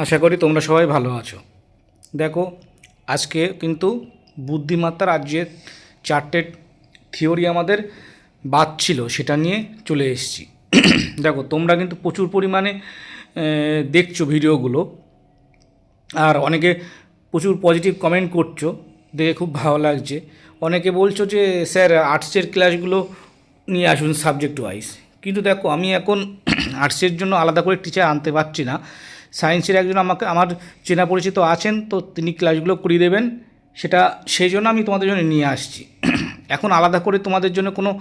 আশা করি তোমরা সবাই ভালো আছো। দেখো, আজকে কিন্তু বুদ্ধিমত্তার আজ যে 4টে থিওরি আমাদের বাদ ছিল সেটা নিয়ে চলে এসেছি। দেখো, তোমরা কিন্তু প্রচুর পরিমাণে দেখছো ভিডিওগুলো, আর অনেকে প্রচুর পজিটিভ কমেন্ট করছো, দেখে খুব ভালো লাগছে। অনেকে বলছো যে স্যার আর্টসের ক্লাসগুলো নিয়ে আসুন সাবজেক্ট ওয়াইজ, কিন্তু দেখো আমি এখন আর্টসের জন্য আলাদা করে টিচার আনতে পারছি না। সায়েন্সের একজন আমার চেনা পরিচিত আছেন, তো তিনি ক্লাসগুলো করিয়ে দেবেন, সেটা সেই জন্য আমি তোমাদের জন্য নিয়ে আসছি। এখন আলাদা করে তোমাদের জন্য কোনো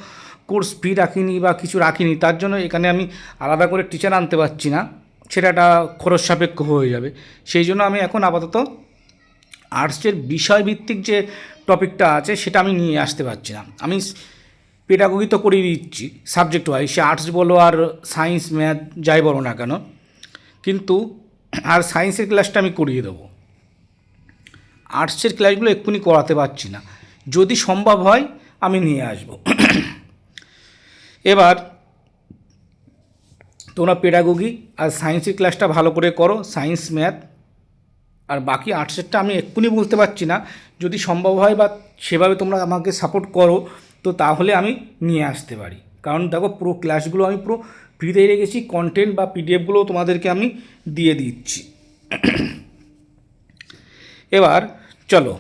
কোর্স ফি রাখিনি বা কিছু রাখিনি, তার জন্য এখানে আমি আলাদা করে টিচার আনতে পারছি না, সেটা একটা খরচ সাপেক্ষ হয়ে যাবে। সেই জন্য আমি এখন আপাতত আর্টসের বিষয়ভিত্তিক যে টপিকটা আছে সেটা আমি নিয়ে আসতে পারছি না। আমি পেডাগোগি তো করিয়ে দিচ্ছি সাবজেক্ট ওয়াইজ, সে আর্টস বলো আর সায়েন্স ম্যাথ যাই বলো না কেন, কিন্তু আর সায়েন্সের ক্লাসটা আমি করিয়ে দেবো। আর্টসের ক্লাসগুলো এক্ষুনি করাতে পারছি না, যদি সম্ভব হয় আমি নিয়ে আসব। এবার তোমরা পেডাগোগি আর সায়েন্সের ক্লাসটা ভালো করে করো, সায়েন্স ম্যাথ, আর বাকি আর্টসেরটা আমি এক্ষুনি বলতে পারছি না। যদি সম্ভব হয় বা সেভাবে তোমরা আমাকে সাপোর্ট করো, তো তাহলে আমি নিয়ে আসতে পারি। কারণ দেখো, পুরো ক্লাসগুলো আমি পুরো ফ্রিতেই রেখেছি, কন্টেন্ট বা পিডিএফগুলো তোমাদেরকে আমি দিয়ে দিচ্ছি। এবার চলো,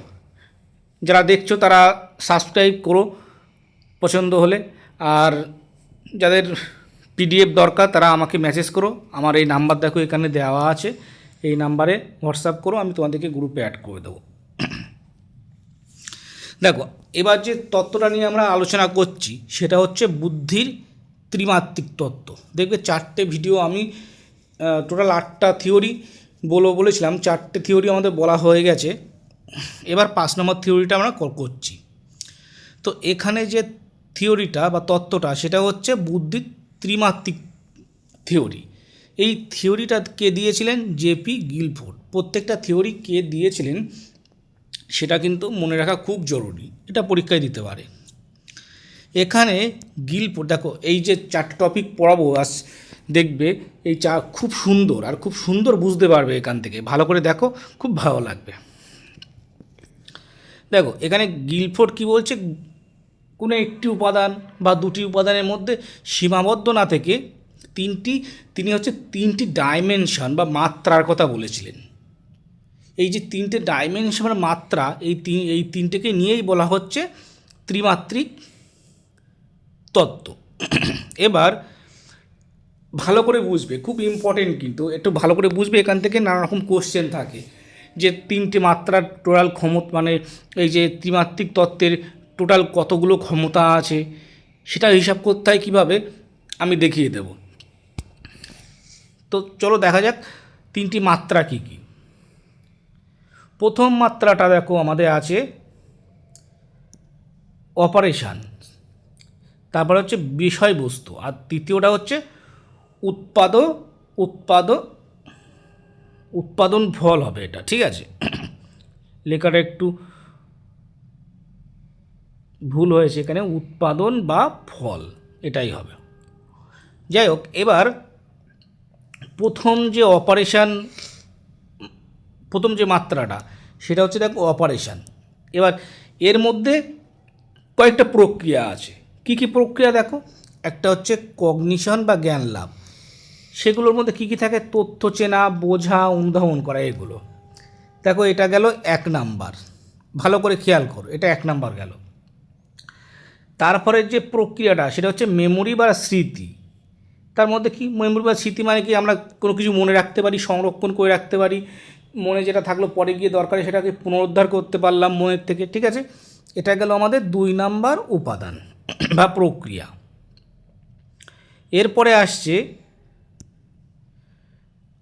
যারা দেখছো তারা সাবস্ক্রাইব করো পছন্দ হলে, আর যাদের পিডিএফ দরকার তারা আমাকে মেসেজ করো। আমার এই নাম্বার দেখো এখানে দেওয়া আছে, এই নাম্বারে হোয়াটসঅ্যাপ করো, আমি তোমাদেরকে গ্রুপে অ্যাড করে দেবো। দেখো, এবার যে তত্ত্বটা নিয়ে আমরা আলোচনা করছি সেটা হচ্ছে বুদ্ধির ত্রিমাত্রিক তত্ত্ব। দেখবে 4টে ভিডিও আমি টোটাল 8টা থিওরি বলেছিলাম, 4টে থিওরি আমাদের বলা হয়ে গেছে। এবার 5 নম্বর থিওরিটা আমরা করছি। তো এখানে যে থিওরিটা বা তত্ত্বটা সেটা হচ্ছে বুদ্ধির ত্রিমাত্রিক থিওরি। এই থিওরিটা কে দিয়েছিলেন? JP Guilford. প্রত্যেকটা থিওরি কে দিয়েছিলেন সেটা কিন্তু মনে রাখা খুব জরুরি, এটা পরীক্ষায় দিতে পারে। এখানে গিলফোর্ড, দেখো এই যে 4টে টপিক পড়াবো আজ, দেখবে এই খুব সুন্দর, আর খুব সুন্দর বুঝতে পারবে এখান থেকে, ভালো করে দেখো, খুব ভালো লাগবে। দেখো এখানে গিলফোর্ড কি বলছে, কোনো একটি উপাদান বা দুটি উপাদানের মধ্যে সীমাবদ্ধ না থেকে তিনি হচ্ছে 3টি ডাইমেনশন বা মাত্রার কথা বলেছিলেন। এই যে 3টে ডাইমেনশন বা মাত্রা, এই তিনটেকে নিয়েই বলা হচ্ছে ত্রিমাত্রিক তত্ত্ব। এবার ভালো করে বুঝবে, খুব ইম্পর্টেন্ট, কিন্তু একটু ভালো করে বুঝবে, এখান থেকে নানা রকম কোশ্চেন থাকে যে 3টে মাত্রার টোটাল ক্ষমতা, মানে এই যে ত্রিমাত্রিক তত্ত্বের টোটাল কতগুলো ক্ষমতা আছে সেটা হিসাব করতে হয় কীভাবে, আমি দেখিয়ে দেব। তো চলো দেখা যাক 3টি মাত্রা কী কী। প্রথম মাত্রাটা দেখো আমাদের আছে অপারেশান, তারপরে হচ্ছে বিষয়বস্তু, আর তৃতীয়টা হচ্ছে উৎপাদ উৎপাদ উৎপাদন ফল হবে এটা, ঠিক আছে? লেখাটা একটু ভুল হয়েছে, এখানে উৎপাদন বা ফল এটাই হবে। যাই হোক, এবার প্রথম যে মাত্রাটা সেটা হচ্ছে দেখো অপারেশান। এবার এর মধ্যে কয়েকটা প্রক্রিয়া আছে। কি কি প্রক্রিয়া দেখো, একটা হচ্ছে কগনিশন বা জ্ঞান লাভ, সেগুলোর মধ্যে কী কী থাকে? তথ্য চেনা, বোঝা, অনুধাবন করা, এগুলো দেখো। এটা গেল 1 নাম্বার, ভালো করে খেয়াল করো, এটা 1 নাম্বার গেল। তারপরে যে প্রক্রিয়াটা সেটা হচ্ছে মেমোরি বা স্মৃতি। তার মধ্যে কি মেমোরি বা স্মৃতি মানে কি, আমরা কোনো কিছু মনে রাখতে পারি, সংরক্ষণ করে রাখতে পারি, মনে যেটা থাকলো পরে গিয়ে দরকারে সেটাকে পুনরুদ্ধার করতে পারলাম মনের থেকে, ঠিক আছে? এটা গেল আমাদের 2 নাম্বার উপাদান বা প্রক্রিয়া। এরপরে আসছে,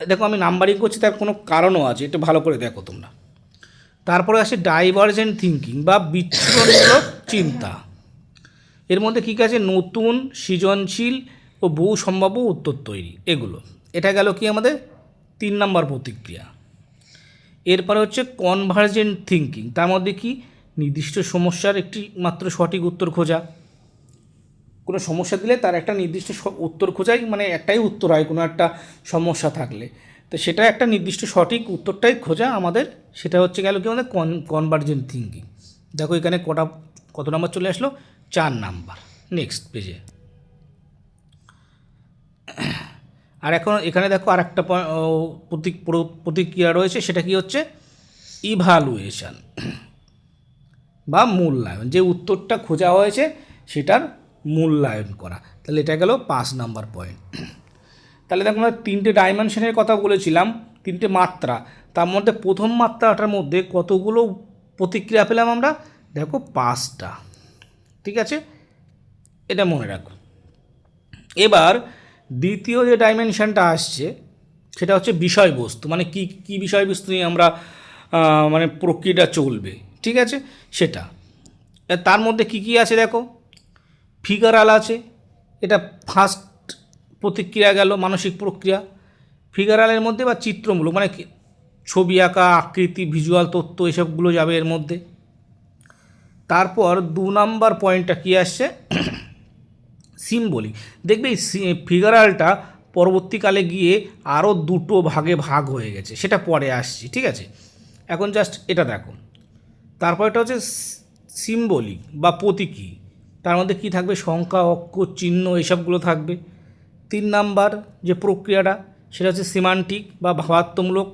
দেখো আমি নাম্বারিং করছি, তার কোনো কারণও আছে, এটা ভালো করে দেখো তোমরা। তারপরে আসে ডাইভারজেন্ট থিঙ্কিং বা বিচ্ছুরণমূলক চিন্তা। এর মধ্যে কী আছে? নতুন, সৃজনশীল ও বহু সম্ভাব্য উত্তর তৈরি, এগুলো। এটা গেল কি আমাদের 3 নাম্বার প্রতিক্রিয়া। এরপরে হচ্ছে কনভার্জেন্ট থিঙ্কিং, তার মধ্যে কি নির্দিষ্ট সমস্যার একটি মাত্র সঠিক উত্তর খোঁজা। কোনো সমস্যা দিলে তার একটা নির্দিষ্ট উত্তর খোঁজাই, মানে একটাই উত্তর হয় কোনো একটা সমস্যা থাকলে। তো তো সেটা একটা নির্দিষ্ট সঠিক উত্তরটাই খোঁজা আমাদের, সেটা হচ্ছে গেল কি আমাদের কনভার্জেন্ট থিঙ্কিং। দেখো এখানে কত নাম্বার চলে আসলো, 4 নাম্বার। নেক্সট পেজে আর এখন এখানে দেখো আর একটা প্রতিক্রিয়া রয়েছে, সেটা কি হচ্ছে ইভালুয়েশন বা মূল্যায়ন। যে উত্তরটা খোঁজা হয়েছে সেটার মূল্যায়ন করা। তাহলে এটা গেল 5 নাম্বার পয়েন্ট। তাহলে দেখো আমরা 3টে ডাইমেনশনের কথা বলেছিলাম, 3টে মাত্রা। তার মধ্যে প্রথম মাত্রাটার মধ্যে কতগুলো প্রতিক্রিয়া পেলাম আমরা, দেখো 5টা। ঠিক আছে, এটা মনে রাখো। এবার দ্বিতীয় যে ডাইমেনশনটা আসছে সেটা হচ্ছে বিষয়বস্তু, মানে কি বিষয়বস্তু নিয়ে আমরা মানে প্রক্রিয়াটা চলবে। ঠিক আছে, সেটা তার মধ্যে কি আছে দেখো, ফিগারাল আছে, এটা ফার্স্ট প্রতিক্রিয়া গেল, মানসিক প্রক্রিয়া। ফিগারালের মধ্যে বা চিত্রমূলক মানে ছবি আঁকা, আকৃতি, ভিজুয়াল তথ্য এসবগুলো যাবে এর মধ্যে। তারপর 2 নাম্বার পয়েন্টটা কী আসছে, সিম্বলিক। দেখবে এই ফিগারালটা পরবর্তীকালে গিয়ে আরও 2টো ভাগে ভাগ হয়ে গেছে, সেটা পরে আসছি। ঠিক আছে, এখন জাস্ট এটা দেখো। তারপর এটা হচ্ছে সিম্বলিক বা প্রতীকী, তার মধ্যে কী থাকবে, সংখ্যা, অক্ষর, চিহ্ন এসবগুলো থাকবে। 3 নাম্বার যে প্রক্রিয়াটা সেটা হচ্ছে সিমান্টিক বা ভাবাত্মমূলক,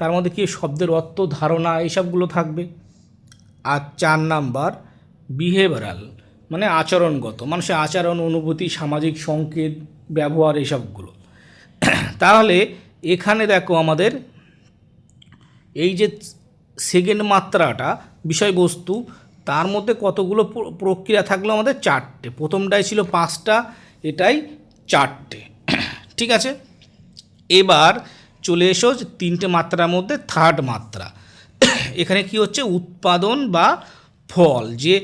তার মধ্যে কি শব্দের অর্থ, ধারণা এইসবগুলো থাকবে। আর 4 নাম্বার বিহেভিয়ারাল মানে আচরণগত, মানুষের আচরণ, অনুভূতি, সামাজিক সংকেত, ব্যবহার এইসবগুলো। তাহলে এখানে দেখো আমাদের এই যে সেকেন্ড মাত্রাটা বিষয়বস্তু, তার মধ্যে কতগুলো প্রক্রিয়া থাকলো আমাদের, 4টে। প্রথমটাই ছিল 5টা, এটাই 4টে। ঠিক আছে, এবার চলে এসো 3টে মাত্রার মধ্যে থার্ড মাত্রা। এখানে কি হচ্ছে, উৎপাদন বা ফল, যে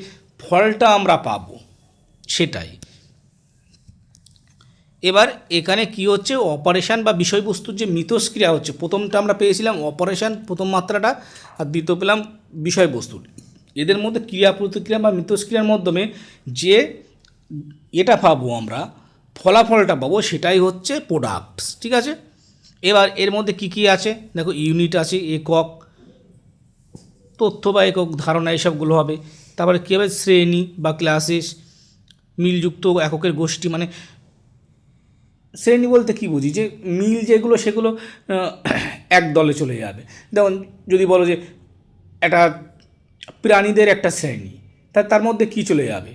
ফলটা আমরা পাবো সেটাই। এবার এখানে কি হচ্ছে, অপারেশন বা বিষয়বস্তুর যে মিথস্ক্রিয়া হচ্ছে। প্রথমটা আমরা পেয়েছিলাম অপারেশন, প্রথম মাত্রাটা, আর দ্বিতীয় পেলাম বিষয়বস্তুর। এদের মধ্যে ক্রিয়া প্রতিক্রিয়া বা মিথস্ক্রিয়ার মাধ্যমে যে এটা পাবো আমরা, ফলাফলটা পাবো, সেটাই হচ্ছে প্রোডাক্টস। ঠিক আছে, এবার এর মধ্যে কি আছে দেখো, ইউনিট আছে, একক, তথ্য বা একক, ধারণা এইসবগুলো হবে। তারপরে কী হবে, শ্রেণী বা ক্লাসেস, মিলযুক্ত এককের গোষ্ঠী। মানে শ্রেণী বলতে কী বুঝি, যে মিল যেগুলো সেগুলো এক দলে চলে যাবে। যেমন যদি বলো যে একটা প্রাণীদের একটা শ্রেণী, তার মধ্যে কী চলে যাবে,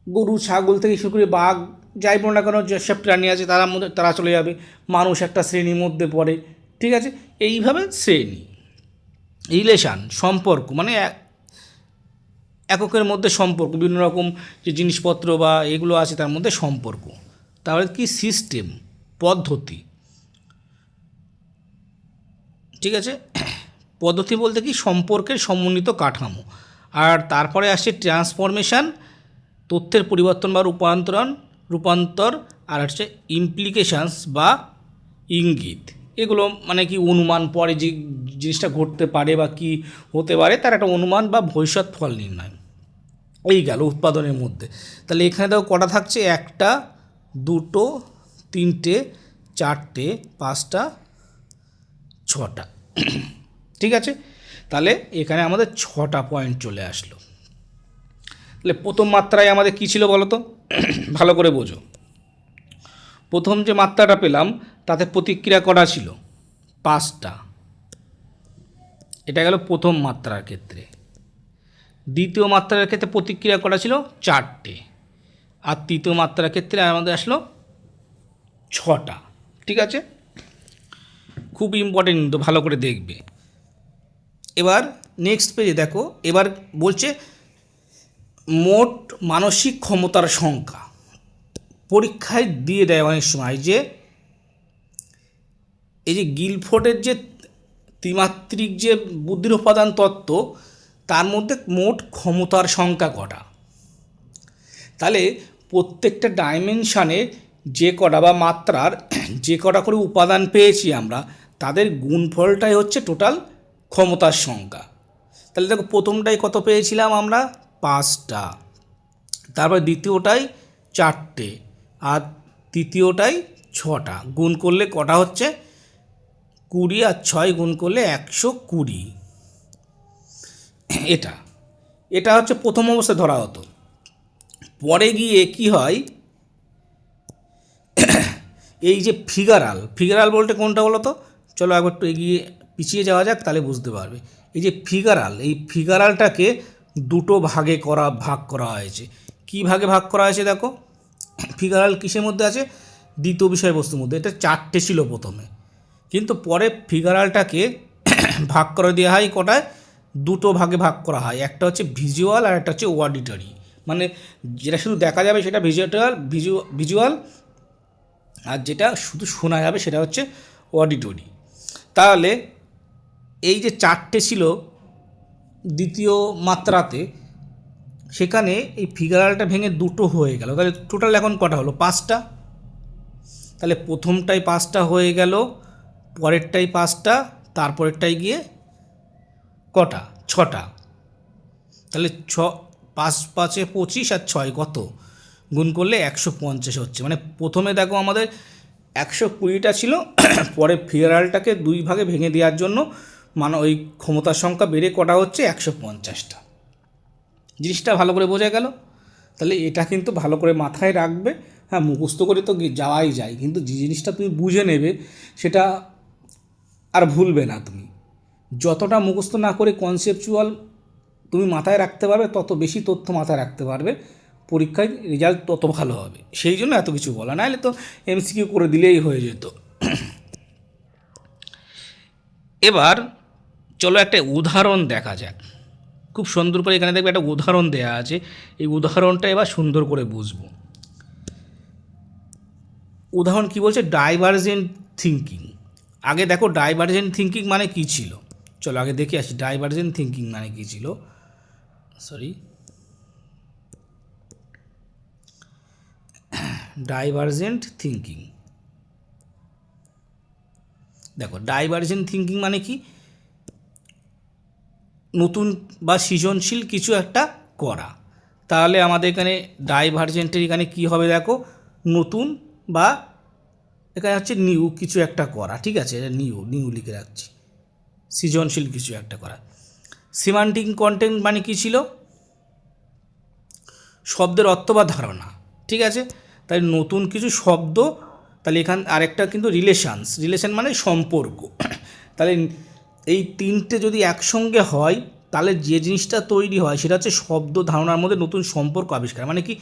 গরু, ছাগল থেকে শুরু করে বাঘ, যাই বলো না কেন, যেসব প্রাণী আছে তারা চলে যাবে। মানুষ একটা শ্রেণীর মধ্যে পড়ে। ঠিক আছে, এইভাবে শ্রেণী। রিলেশান সম্পর্ক, মানে এককের মধ্যে সম্পর্ক, বিভিন্ন রকম যে জিনিসপত্র বা এগুলো আছে তার মধ্যে সম্পর্ক। তাহলে কি, সিস্টেম, পদ্ধতি। ঠিক আছে, পদ্ধতি বলতে কি, সম্পর্কের সমন্বিত কাঠামো। আর তারপরে আসছে ট্রান্সফরমেশান, তথ্যের পরিবর্তন বা রূপান্তর। আর হচ্ছে ইমপ্লিকেশানস বা ইঙ্গিত। এগুলো মানে কি, অনুমান, পরে যে জিনিসটা ঘটতে পারে বা কি হতে পারে তার একটা অনুমান বা ভবিষ্যৎ ফল নির্ণয়। এই গেল উৎপাদনের মধ্যে। তাহলে এখানে দেখো কটা থাকছে, 1টা, 2টো, 3টে, 4টে, 5টা, 6টা। ঠিক আছে, তাহলে এখানে আমাদের 6টা পয়েন্ট চলে আসলো। তাহলে প্রথম মাত্রায় আমাদের কী ছিল বলো তো, ভালো করে বোঝো। প্রথম যে মাত্রাটা পেলাম তাতে প্রতিক্রিয়া করা ছিল 5টা, এটা গেল প্রথম মাত্রার ক্ষেত্রে। দ্বিতীয় মাত্রার ক্ষেত্রে প্রতিক্রিয়া করা ছিল 4টে, আর তৃতীয় মাত্রার ক্ষেত্রে আমাদের আসলো 6টা। ঠিক আছে, খুব ইম্পর্টেন্ট, কিন্তু ভালো করে দেখবে। এবার নেক্সট পেজে দেখো, এবার বলছে মোট মানসিক ক্ষমতার সংখ্যা। পরীক্ষায় দিয়ে দেয় অনেক সময় যে এই যে গিলফোর্ডের যে ত্রিমাত্রিক যে বুদ্ধির উপাদান তত্ত্ব, তার মধ্যে মোট ক্ষমতার সংখ্যা কটা। তাহলে প্রত্যেকটা ডাইমেনশানে যে কটা বা মাত্রার যে কটা করে উপাদান পেয়েছি আমরা, তাদের গুণফলটাই হচ্ছে টোটাল ক্ষমতার সংখ্যা। তাহলে দেখো প্রথমটাই কত পেয়েছিলাম আমরা, 5টা। তারপর দ্বিতীয়টাই 4টে, আর তৃতীয়টাই 6টা গুণ করলে কটা হচ্ছে 20, আর 6 গুণ করলে 120। এটা এটা হচ্ছে প্রথম অবস্থায় ধরা হতো। পরে গিয়ে কি হয়, এই যে ফিগারাল বলতে কোনটা বলো তো? চলো একবার একটু এগিয়ে পিছিয়ে যাওয়া যাক, তাহলে বুঝতে পারবে। এই যে এই ফিগারালটাকে দুটো ভাগ করা হয়েছে। কী ভাগে ভাগ করা হয়েছে দেখো, ফিগারাল কিসের মধ্যে আছে? দ্বিতীয় বিষয়বস্তুর মধ্যে। এটা 4টে ছিল প্রথমে, কিন্তু পরে ফিগারালটাকে ভাগ করে দেওয়া হয় কটায়? দুটো ভাগে ভাগ করা হয়। একটা হচ্ছে ভিজুয়াল আর একটা হচ্ছে অডিটরি। মানে যেটা শুধু দেখা যাবে সেটা ভিজুয়াল, আর যেটা শুধু শোনা যাবে সেটা হচ্ছে অডিটরি। তাহলে এই যে 4টে ছিল দ্বিতীয় মাত্রাতে, সেখানে এই ফিগারালটা ভেঙে দুটো হয়ে গেল। তাহলে টোটাল এখন কটা হলো? 5টা। তাহলে প্রথমটাই 5টা হয়ে গেল, পরেরটাই 5টা, তারপরেরটাই গিয়ে কটা? 6টা। তাহলে 5 5 25 আর 6 কত? গুণ করলে 150 হচ্ছে। মানে প্রথমে দেখো আমাদের 120টা ছিল, পরে ফিগারালটাকে 2 ভাগে ভেঙে দেওয়ার জন্য মানে ওই ক্ষমতার সংখ্যা বেড়ে কটা হচ্ছে? 150টা। জিনিসটা ভালো করে বোঝা গেল? তাহলে এটা কিন্তু ভালো করে মাথায় রাখবে। হ্যাঁ, মুখস্থ করে তো যাওয়াই যায়, কিন্তু যে জিনিসটা তুমি বুঝে নেবে সেটা আর ভুলবে না তুমি। যতটা মুখস্থ না করে কনসেপচুয়াল তুমি মাথায় রাখতে পারবে, তত বেশি তথ্য মাথায় রাখতে পারবে, পরীক্ষায় রেজাল্ট তত ভালো হবে। সেই জন্য এত কিছু বলা, নাহলে তো এমসিকিউ করে দিলেই হয়ে যেত। এবার চলো একটা উদাহরণ দেখা যাক। খুব সুন্দর করে এখানে দেখবে একটা উদাহরণ দেওয়া আছে। এই উদাহরণটা এবার সুন্দর করে বুঝবো। উদাহরণ কি বলছে? Divergent thinking. আগে দেখো ডাইভারজেন্ট থিঙ্কিং মানে কী ছিল, চলো আগে দেখে আসি ডাইভারজেন্ট থিঙ্কিং মানে কী ছিল। ডাইভারজেন্ট থিঙ্কিং, দেখো ডাইভারজেন্ট থিঙ্কিং মানে কি? নতুন বা সৃজনশীল কিছু একটা করা। তাহলে আমাদের এখানে ডাইভারজেন্টের এখানে কী হবে দেখো, নতুন বা এখানে হচ্ছে নিউ কিছু একটা করা। ঠিক আছে, এটা নিউ লিখে রাখছি, সৃজনশীল কিছু একটা করা। সিমান্টিক কন্টেন্ট মানে কী ছিল? শব্দের অর্থ বা ধারণা। ঠিক আছে, তাই নতুন কিছু শব্দ। তাহলে এখান আরেকটা কিন্তু রিলেশন মানে সম্পর্ক। তাহলে এই তিনটে যদি একসঙ্গে হয়, তাহলে যে জিনিসটা তৈরি হয় সেটা হচ্ছে শব্দ ধারণার মধ্যে নতুন সম্পর্ক আবিষ্কার। মানে কি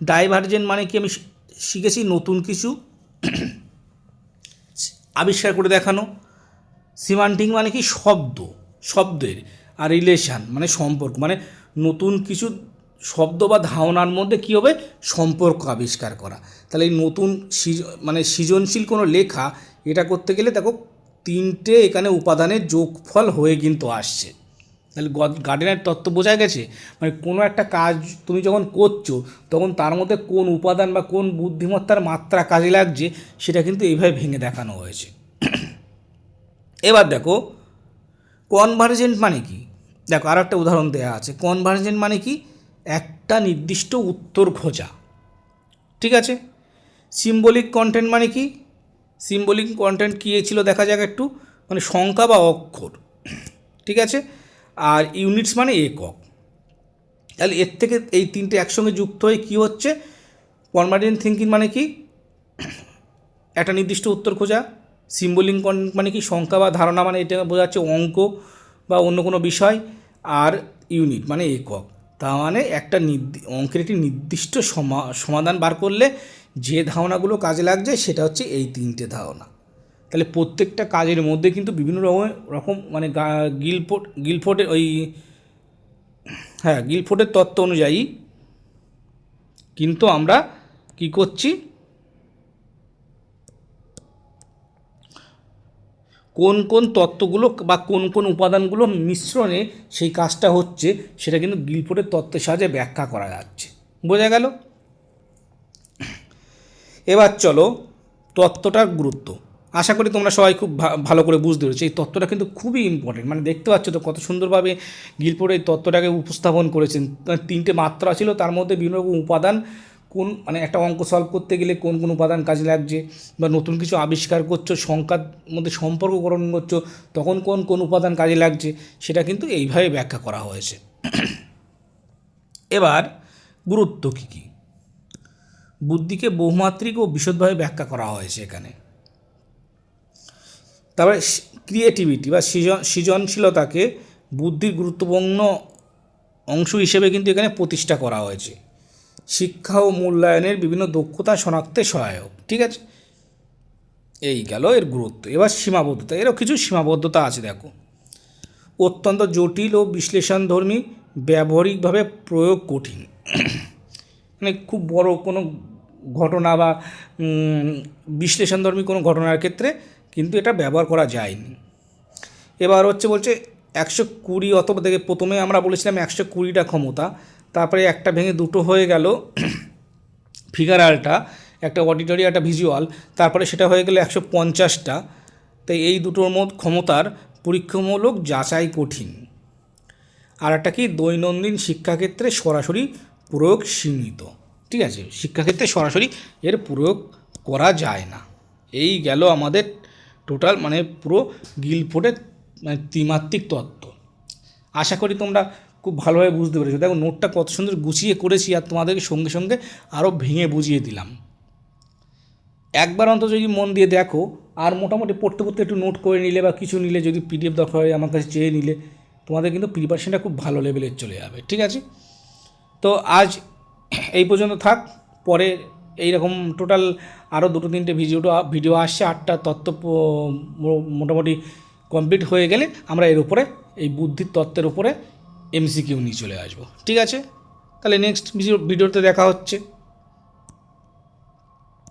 ডাইভারজেন্ট মানে কি? আমি শিখেছি নতুন কিছু আবিষ্কার করে দেখানো। সিমান্টিক মানে কি? শব্দের। আর রিলেশান মানে সম্পর্ক, মানে নতুন কিছু শব্দ বা ধারণার মধ্যে কী হবে? সম্পর্ক আবিষ্কার করা। তাহলে এই নতুন মানে সৃজনশীল কোনো লেখা, এটা করতে গেলে দেখো তিনটে এখানে উপাদানের যোগফল হয়ে কিন্তু আসছে। তাহলে গার্ডেনের তত্ত্ব বোঝা গেছে। মানে কোনো একটা কাজ তুমি যখন করছো, তখন তার মধ্যে কোন উপাদান বা কোন বুদ্ধিমত্তার মাত্রা কাজে লাগছে, সেটা কিন্তু এইভাবে ভেঙে দেখানো হয়েছে। এবার দেখো কনভার্জেন্ট মানে কি? দেখো আর একটা উদাহরণ দেওয়া আছে। কনভার্জেন্ট মানে কি? একটা নির্দিষ্ট উত্তর খোঁজা। ঠিক আছে। সিম্বলিক কন্টেন্ট মানে কি? সিম্বলিক কন্টেন্ট কী ছিল দেখা যাক একটু, মানে সংখ্যা বা অক্ষর। ঠিক আছে। আর ইউনিটস মানে একক। তাহলে এর থেকে এই তিনটে একসঙ্গে যুক্ত হয়ে কী হচ্ছে? কনভার্জেন্ট থিঙ্কিং মানে কি? একটা নির্দিষ্ট উত্তর খোঁজা। সিম্বলিক কন্টেন্ট মানে কি? সংখ্যা বা ধারণা, মানে এটা বোঝাচ্ছে অঙ্ক বা অন্য কোনো বিষয়। আর ইউনিট মানে একক। তা মানে একটা অঙ্কের একটি নির্দিষ্ট সমাধান বার করলে যে ধারণাগুলো কাজে লাগছে সেটা হচ্ছে এই তিনটে ধারণা। তাহলে প্রত্যেকটা কাজের মধ্যে কিন্তু বিভিন্ন রকম মানে গিলফোর্ডের তত্ত্ব অনুযায়ী কিন্তু আমরা কি করছি, কোন কোন তত্ত্বগুলো বা কোন কোন উপাদানগুলো মিশ্রণে সেই কাজটা হচ্ছে, সেটা কিন্তু গিলফোর্ডের তত্ত্বের সাহায্যে ব্যাখ্যা করা যাচ্ছে। বোঝা গেল? এবার চলো তত্ত্বটার গুরুত্ব। আশা করি তোমরা সবাই খুব ভালো করে বুঝতে পেরেছো। এই তত্ত্বটা কিন্তু খুবই ইম্পর্টেন্ট। মানে দেখতে পাচ্ছ তো কত সুন্দরভাবে গিলফোর্ড এই তত্ত্বটাকে উপস্থাপন করেছেন। তিনটে মাত্রা ছিল, তার মধ্যে বিভিন্ন রকম উপাদান কোন মানে একটা অঙ্ক সলভ করতে গেলে কোন কোন উপাদান কাজে লাগছে, বা নতুন কিছু আবিষ্কার করছো, সংখ্যার মধ্যে সম্পর্ককরণ করছো, তখন কোন কোন উপাদান কাজে লাগছে, সেটা কিন্তু এইভাবে ব্যাখ্যা করা হয়েছে। এবার গুরুত্ব কী কী, বুদ্ধিকে বহুমাত্রিক ও বিশদভাবে ব্যাখ্যা করা হয়েছে এখানে। তারপরে ক্রিয়েটিভিটি বা সৃজনশীলতাকে বুদ্ধির গুরুত্বপূর্ণ অংশ হিসেবে কিন্তু এখানে প্রতিষ্ঠা করা হয়েছে। শিক্ষা ও মূল্যায়নের বিভিন্ন দক্ষতা শনাক্তে সহায়ক। ঠিক আছে, এই গেল এর গুরুত্ব। এবার সীমাবদ্ধতা, এরও কিছু সীমাবদ্ধতা আছে দেখো। অত্যন্ত জটিল ও বিশ্লেষণধর্মী, ব্যবহারিকভাবে প্রয়োগ কঠিন। মানে খুব বড় কোনো ঘটনা বা বিশ্লেষণধর্মী কোনো ঘটনার ক্ষেত্রে কিন্তু এটা ব্যবহার করা যায়নি। এবার বলছে 120 অথবা থেকে প্রথমে আমরা বলেছিলাম 120টা ক্ষমতা, তারপরে একটা ভেঙে দুটো হয়ে গেল ফিগারালটা, একটা অডিটরি একটা ভিজুয়াল, তারপরে সেটা হয়ে গেল 150টা। তাই এই দুটোর ক্ষমতার পরীক্ষামূলক যাচাই কঠিন। আর একটা কি, দৈনন্দিন শিক্ষাক্ষেত্রে সরাসরি প্রয়োগ সীমিত। ঠিক আছে, শিক্ষাক্ষেত্রে সরাসরি এর প্রয়োগ করা যায় না। এই গেল আমাদের টোটাল মানে পুরো গিলফোর্ডের মানে ত্রিমাত্রিক তত্ত্ব। আশা করি তোমরা খুব ভালোভাবে বুঝতে পেরেছো। দেখো নোটটা কত সুন্দর গুছিয়ে করেছি, আর তোমাদেরকে সঙ্গে সঙ্গে আরও ভেঙে বুঝিয়ে দিলাম। একবার অন্তত যদি মন দিয়ে দেখো, আর মোটামুটি পড়তে পড়তে একটু নোট করে নিলে বা কিছু নিলে, যদি পিডিএফ দরকার হয় আমার কাছে চেয়ে নিলে, তোমাদের কিন্তু প্রিপারেশনটা খুব ভালো লেভেলের চলে যাবে। ঠিক আছে, তো আজ এই পর্যন্ত থাক। পরে এইরকম টোটাল আরও 2-3টে ভিডিও আসছে। 8টা তত্ত্ব মোটামুটি কমপ্লিট হয়ে গেলে আমরা এর উপরে, এই বুদ্ধির তত্ত্বের উপরে MCQ নিয়ে চলে আসবো। ঠিক আছে, তাহলে নেক্সট ভিডিওতে দেখা হচ্ছে।